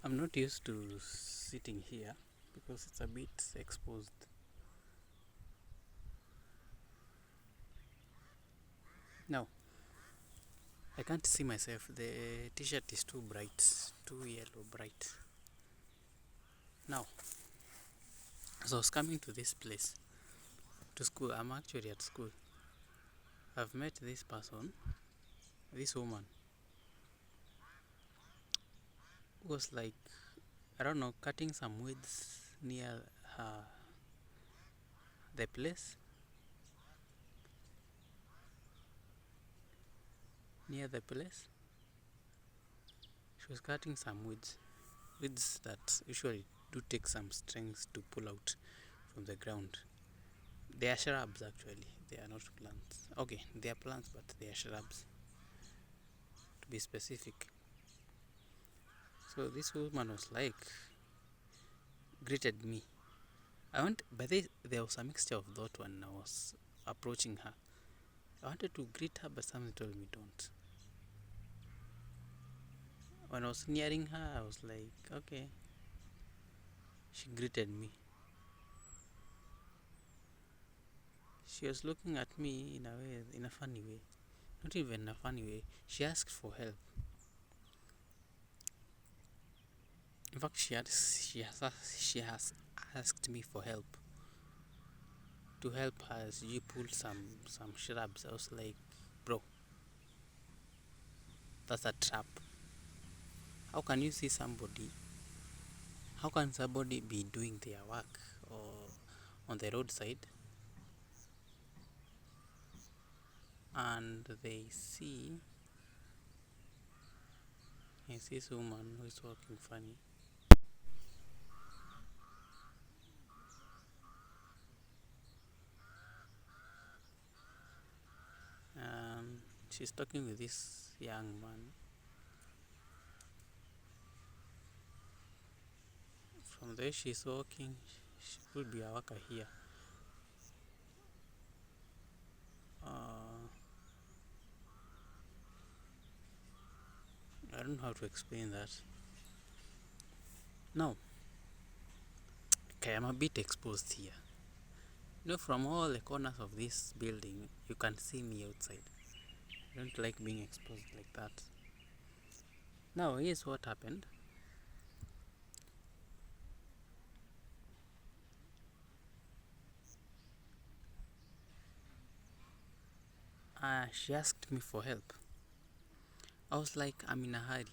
I'm not used to sitting here because it's a bit exposed. No, I can't see myself. The t-shirt is too bright, too yellow bright. Now, as I was coming to this place, to school, I'm actually at school. I've met this person, this woman, who was like, I don't know, cutting some weeds near her, the place, near the place. She was cutting some weeds that usually do take some strength to pull out from the ground. They are shrubs actually, they are not plants. Okay, they are plants, but they are shrubs, to be specific. So this woman was like, greeted me. But there was a mixture of thought when I was approaching her. I wanted to greet her, but something told me don't. When I was nearing her, I was like, okay. She greeted me. She was looking at me in a way, in a funny way. Not even a funny way. She asked for help. In fact, she has asked me for help. To help her as you pull some shrubs. I was like, bro, that's a trap. How can you see somebody? How can somebody be doing their work or on the roadside and they see this woman who is walking funny? She's talking with this young man. From the way she's walking, she could be a worker here. I don't know how to explain that. Now, okay, I'm a bit exposed here. From all the corners of this building, you can see me outside. I don't like being exposed like that. Now, here's what happened. She asked me for help. I was like, I'm in a hurry.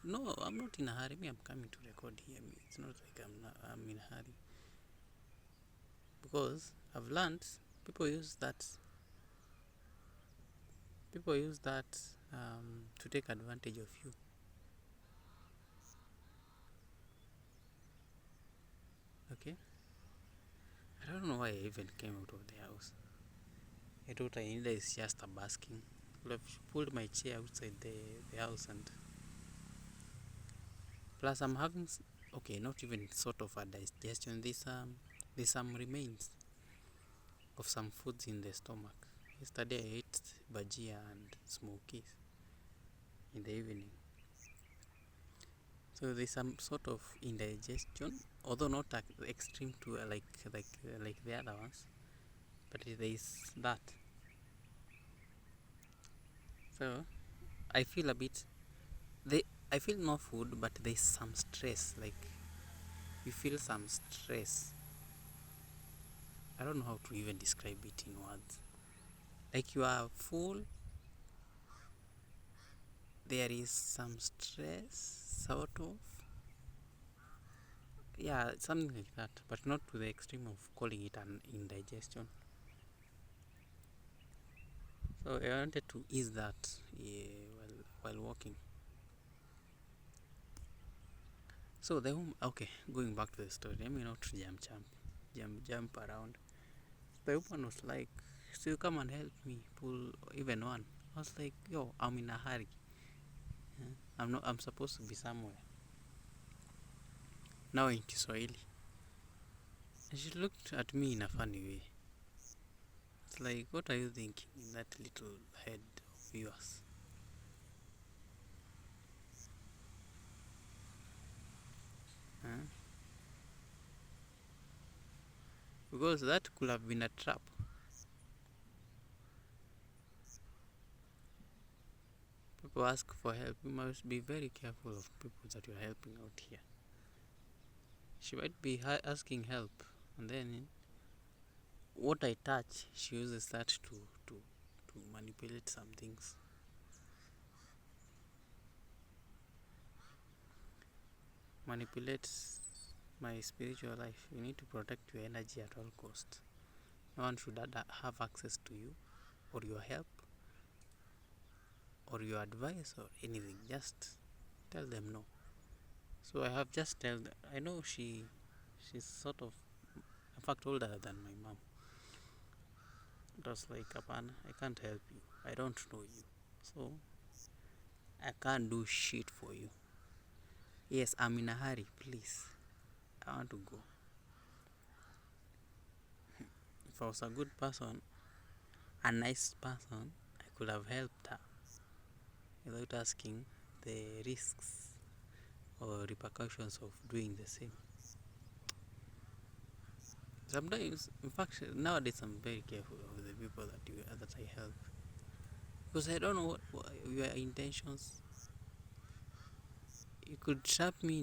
No, I'm not in a hurry. I'm coming to record here. It's not like I'm in a hurry. Because I've learned people use that to take advantage of you. Okay? I don't know why I even came out of the house. I thought I needed just a basking. I would have pulled my chair outside the house, and plus I'm having not even sort of a digestion. There's some remains of some foods in the stomach. Yesterday I ate bugzyyyy and smokies in the evening. So there's some sort of indigestion, although not extreme to like the other ones, but there is that. So I feel a bit. I feel no food, but there's some stress. Like you feel some stress. I don't know how to even describe it in words. Like you are full. There is some stress, sort of. Yeah, something like that, but not to the extreme of calling it an indigestion. So I wanted to ease that while walking. So going back to the story, let me not jump around. The woman was like, so you come and help me pull even one. I was like, yo, I'm in a hurry. I'm supposed to be somewhere. Now in Kiswahili. And she looked at me in a funny way. It's like, what are you thinking in that little head of yours? Huh? Because that could have been a trap. People ask for help. You must be very careful of people that you're helping out here. She might be asking help, and then what I touch, she uses that to manipulate some things. Manipulates my spiritual life. You need to protect your energy at all costs. No one should have access to you or your help or your advice or anything. Just tell them no. So I have just told them. I know she's sort of, in fact, older than my mom. It was like, Apana, I can't help you. I don't know you. So I can't do shit for you. Yes, I'm in a hurry, please. I want to go. If I was a good person, a nice person, I could have helped her without asking the risks or repercussions of doing the same. Sometimes, in fact, nowadays I'm very careful of the people that I help, because I don't know what your intentions. You could trap me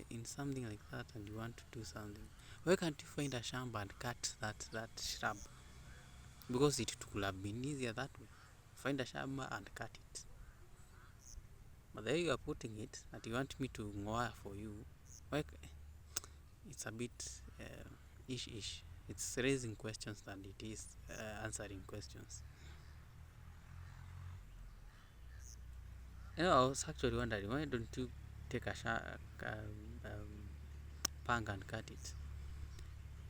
in something like that, and you want to do something. Why can't you find a shamba and cut that shrub? Because it could have been easier that way. Find a shamba and cut it. But there you are putting it, that you want me to ngoa for you. Why? It's a bit ish. It's raising questions than it is answering questions. I was actually wondering, why don't you take a pang and cut it?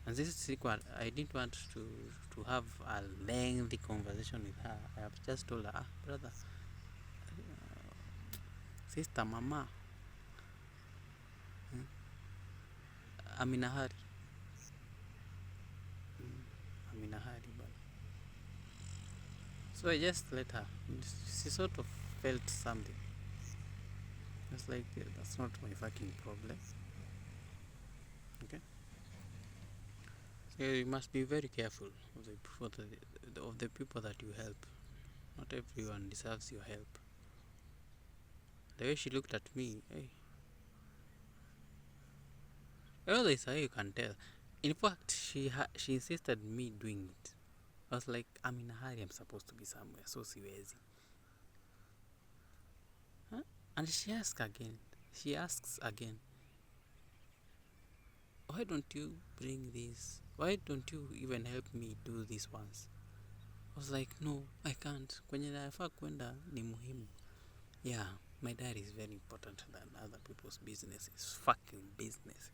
And this is equal. I didn't want to have a lengthy conversation with her. I have just told her, brother, sister, mama, I'm in a hurry. I'm in a hurry, but so I just let her. She sort of felt something. It's like, that's not my fucking problem. Okay. So you must be very careful of the people that you help. Not everyone deserves your help. The way she looked at me, hey, this how you can tell. In fact, she insisted me doing it. I was like, I'm in a hurry. I'm supposed to be somewhere. So siwezi. Huh? And she asks again, why don't you bring this? Why don't you even help me do this once? I was like, no, I can't. Kwenye nafaa kwenda ni muhimu. Yeah, my dad is very important than other people's businesses. Fucking businesses.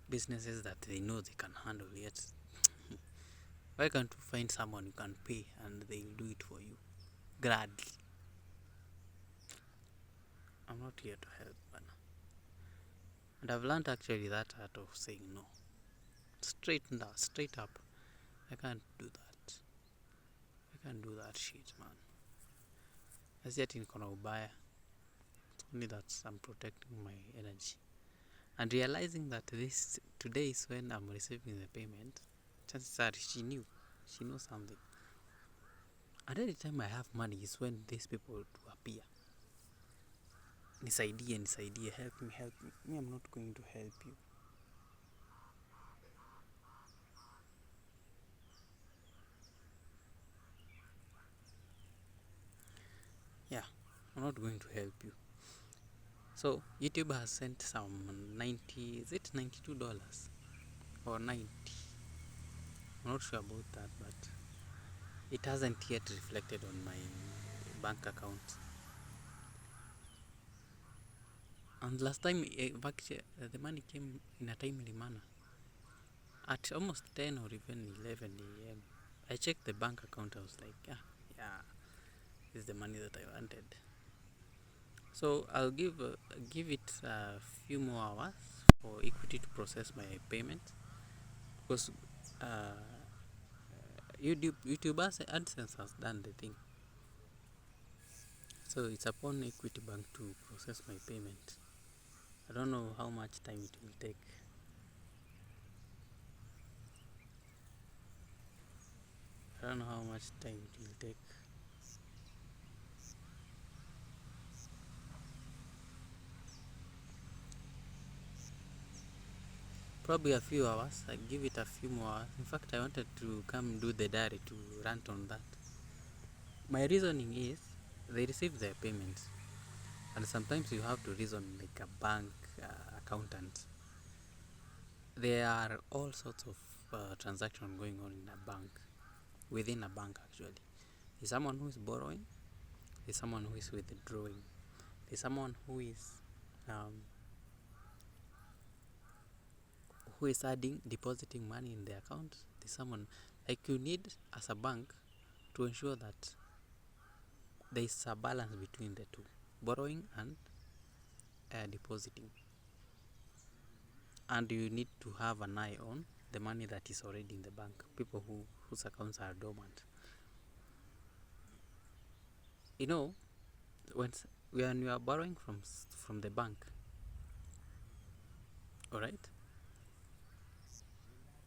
Businesses that they know they can handle, yet why can't you find someone you can pay and they'll do it for you gladly? I'm not here to help, Bana. And I've learned actually that art of saying no. Straight up. I can't do that. I can't do that shit, man. As yet in kona ubaya. It's only that I'm protecting my energy. And realizing that today is when I'm receiving the payment, chances are she knows something. And every time I have money is when these people do appear. Nisaidie, help me. Me, I'm not going to help you. Yeah, I'm not going to help you. So YouTube has sent some $92 or 90? I'm not sure about that, but it hasn't yet reflected on my bank account. And last time, the money came in a timely manner. At almost 10 or even 11 a.m. I checked the bank account. I was like, yeah, this is the money that I wanted. So I'll give it a few more hours for Equity to process my payment, because YouTube AdSense has done the thing. So it's upon Equity Bank to process my payment. I don't know how much time it will take. I don't know how much time it will take. Probably a few hours. I give it a few more hours. In fact, I wanted to come do the diary to rant on that. My reasoning is they receive their payments, and sometimes you have to reason like a bank accountant. There are all sorts of transactions going on in a bank, within a bank actually. There's someone who is borrowing, there's someone who is withdrawing, there's someone um, who is adding, depositing money in the account. There's someone, like, you need as a bank to ensure that there is a balance between the two, borrowing and depositing. And you need to have an eye on the money that is already in the bank, people whose accounts are dormant. You know, when you are borrowing from the bank, all right,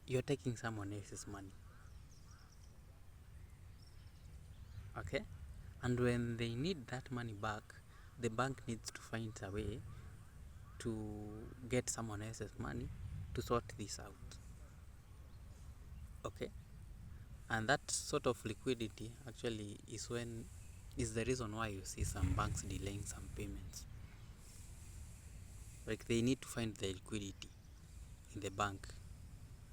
you're taking someone else's money, okay? And when they need that money back, the bank needs to find a way to get someone else's money to sort this out, okay? And that sort of liquidity actually is the reason why you see some banks delaying some payments. Like, they need to find the liquidity in the bank,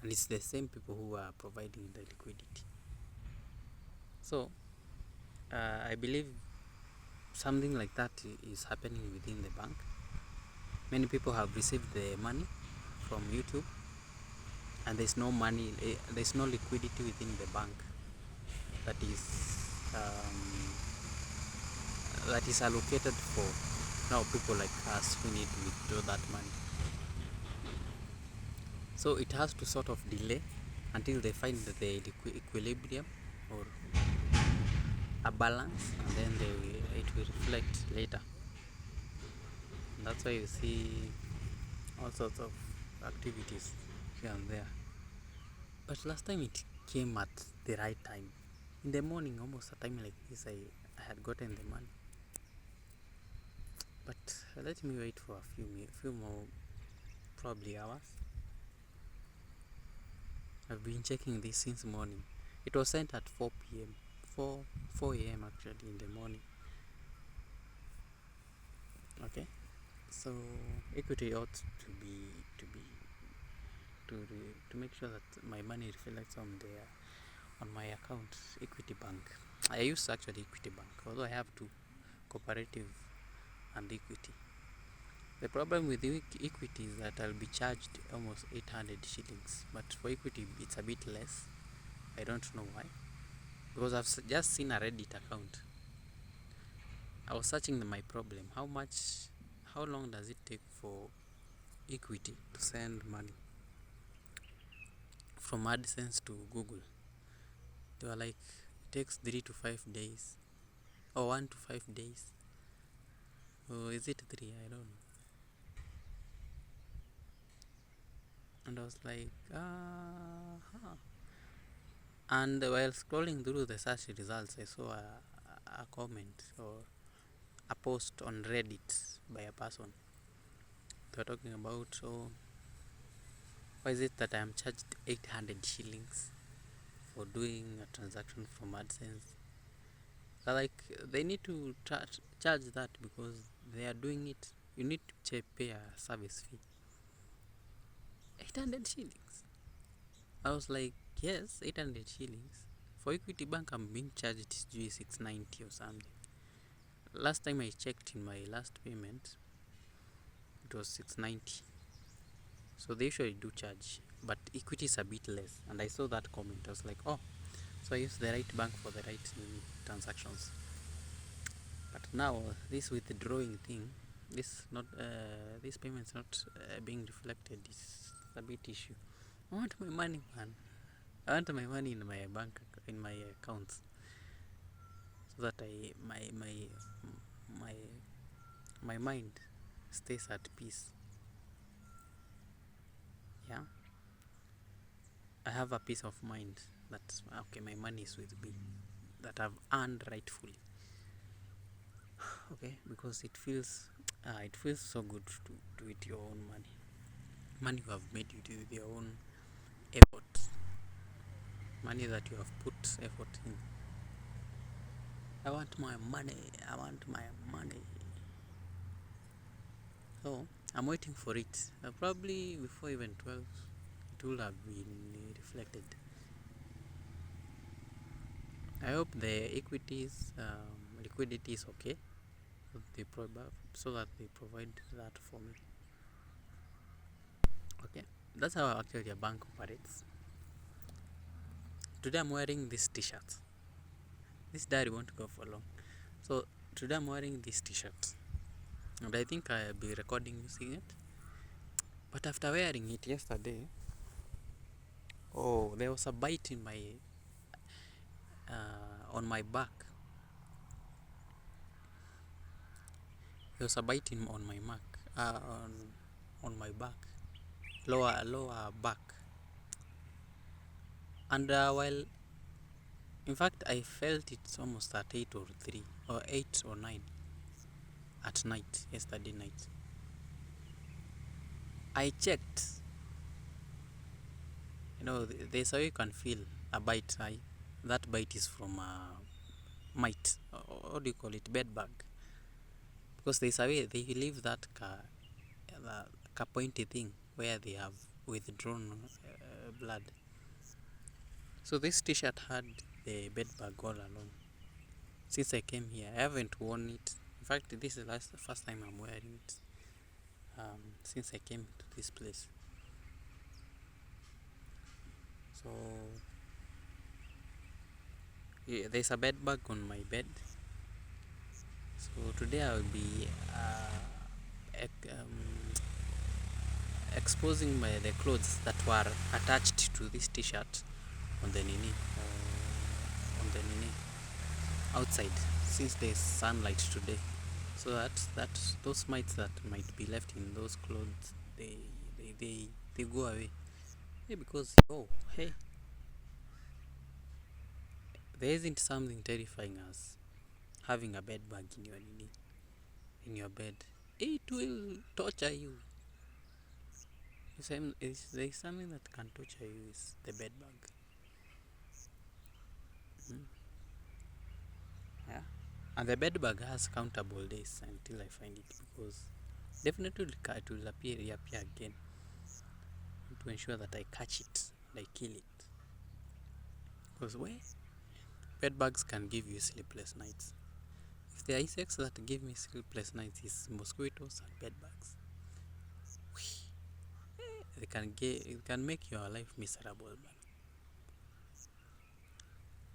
and it's the same people who are providing the liquidity. So I believe something like that is happening within the bank. Many people have received the money from YouTube, and there's no money, there's no liquidity within the bank that is allocated for now people like us who need to withdraw that money. So it has to sort of delay until they find the equilibrium or a balance, and then it will reflect later. And that's why you see all sorts of activities here and there. But last time it came at the right time. In the morning, almost a time like this, I had gotten the money. But let me wait for a few more, probably hours. I've been checking this since morning. It was sent at 4 p.m. 4 a.m. actually in the morning. Okay, so equity ought to make sure that my money reflects on my account. Equity Bank. I use actually Equity Bank, although I have two, Cooperative and Equity. The problem with Equity is that I'll be charged almost 800 shillings, but for Equity it's a bit less. I don't know why, because I've just seen a Reddit account. I was searching my problem. How long does it take for Equity to send money from AdSense to Google? They were like, it takes 3 to 5 days, or 1 to 5 days. Or is it 3? I don't know. And I was like, And while scrolling through the search results, I saw a comment or a post on Reddit by a person. They were talking about, why is it that I am charged 800 shillings for doing a transaction from AdSense? So, like, they need to charge that because they are doing it. You need to pay a service fee. 800 shillings. I was like, yes, 800 shillings. For Equity Bank, I'm being charged 690 or something. Last time I checked in my last payment, it was 690. So they usually do charge, but Equity is a bit less. And I saw that comment. I was like, oh, so I used the right bank for the right transactions. But now this withdrawing thing, this payment's not being reflected. Is a bit issue. I want my money, man. I want my money in my bank, in my accounts, so that my mind stays at peace. Yeah, I have a peace of mind that okay, my money is with me, that I've earned rightfully. Okay, because it feels so good to eat your own money you have made with your own effort, money that you have put effort in. I want my money. I want my money. So I'm waiting for it. Probably before even 12, it will have been reflected. I hope the equities, liquidity is okay. So that they provide that for me. Okay, that's how actually a bank operates. Today I'm wearing this t-shirt. This diary won't go for long. So today I'm wearing this t-shirt, and I think I'll be recording using it. But after wearing it yesterday, oh, there was a bite in my on my back. There was a bite on my back, on my back, lower back, and while in fact I felt it almost at 8 or 9 at night, yesterday night. I checked. There's how you can feel a bite. That bite is from a mite. What do you call it? Bed bug. Because there's a way they leave that pointy thing where they have withdrawn blood. So this t-shirt had the bed bug all along. Since I came here, I haven't worn it. In fact, this is the first time I'm wearing it since I came to this place. So yeah, there's a bed bug on my bed. So today I will be exposing the clothes that were attached to this t-shirt on the outside, since there's sunlight today, so that those mites that might be left in those clothes, they go away. Yeah, because hey, there isn't something terrifying as having a bed bug in your bed. It will torture you. If there is something that can torture you, is the bed bug. Yeah, and the bed bug has countable days until I find it, because definitely it will reappear again, to ensure that I catch it and I kill it. Because bed bugs can give you sleepless nights. If there are insects that give me sleepless nights, is mosquitoes and bed bugs. It can make your life miserable.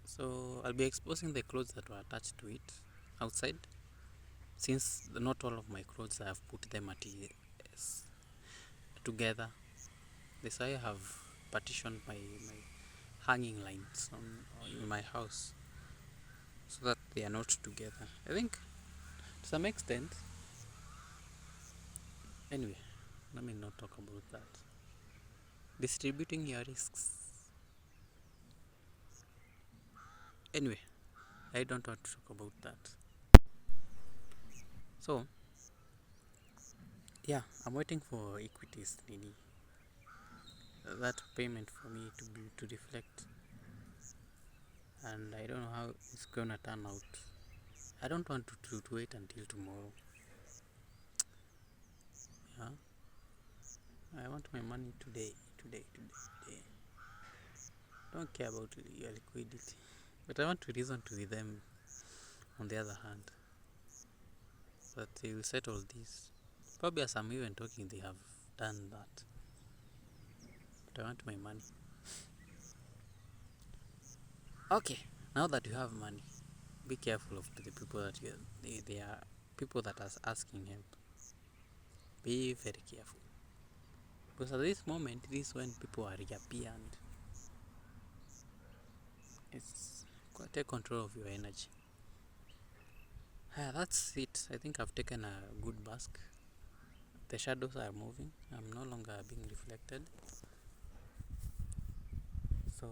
So I'll be exposing the clothes that were attached to it outside, since not all of my clothes I have put them together. This I have partitioned my hanging lines in my house, so that they are not together. I think to some extent. Anyway, let me not talk about that. Distributing your risks. Anyway, I don't want to talk about that. So yeah, I'm waiting for equities that payment for me to reflect, and I don't know how it's gonna turn out. I don't want to wait until tomorrow. Yeah, I want my money today. Don't care about your liquidity, but I want to reason to them on the other hand, that they will settle this. Probably as I'm even talking, they have done that, but I want my money. Okay, now that you have money, be careful of the people that they are people that are asking help. Be very careful, because at this moment, this is when people are reappear, and it's take control of your energy. That's it. I think I've taken a good bask. the shadows are moving. I'm no longer being reflected. So,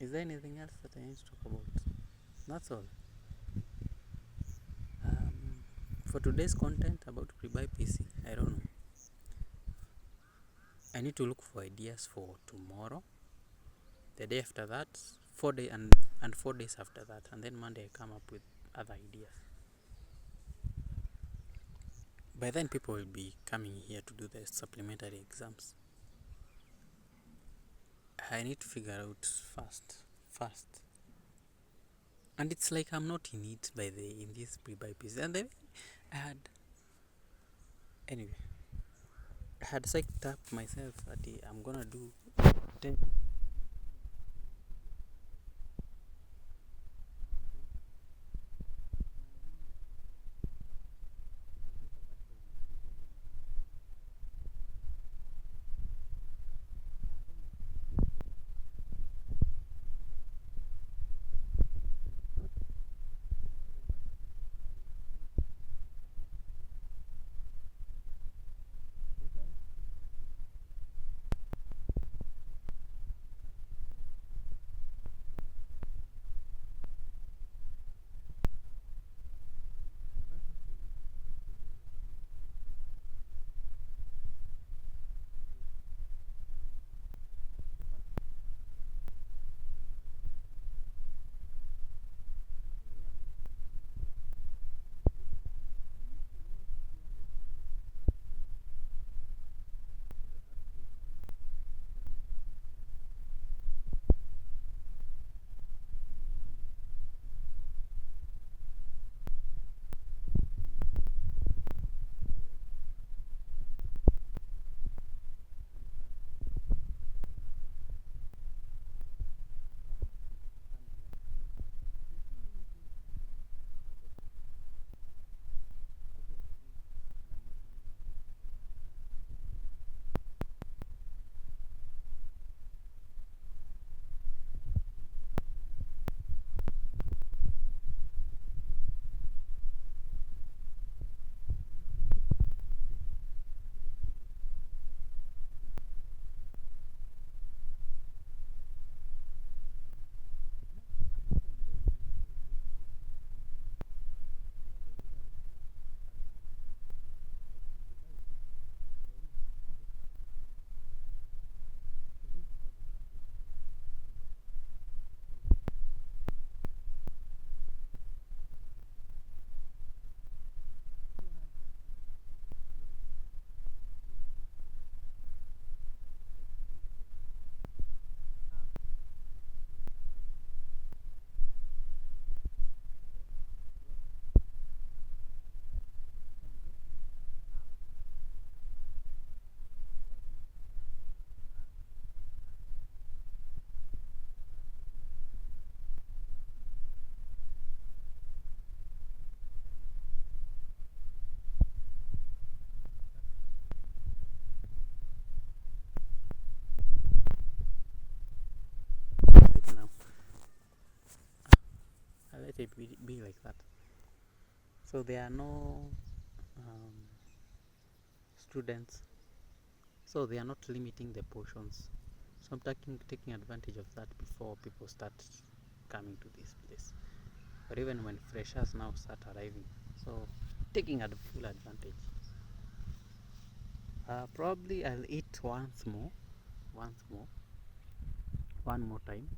is there anything else that I need to talk about? That's all. For today's content about pre-buy PC, I don't know. I need to look for ideas for tomorrow, the day after that, 4 days and 4 days after that, and then Monday I come up with other ideas. By then people will be coming here to do the supplementary exams. I need to figure out fast. And it's like I'm not in it in this pre-buy piece. And then I had psyched up myself that I'm gonna do 10. Now I let it be like that. So there are no students, so they are not limiting the portions. So I'm taking advantage of that before people start coming to this place, or even when freshers now start arriving. So taking full advantage. Probably I'll eat one more time,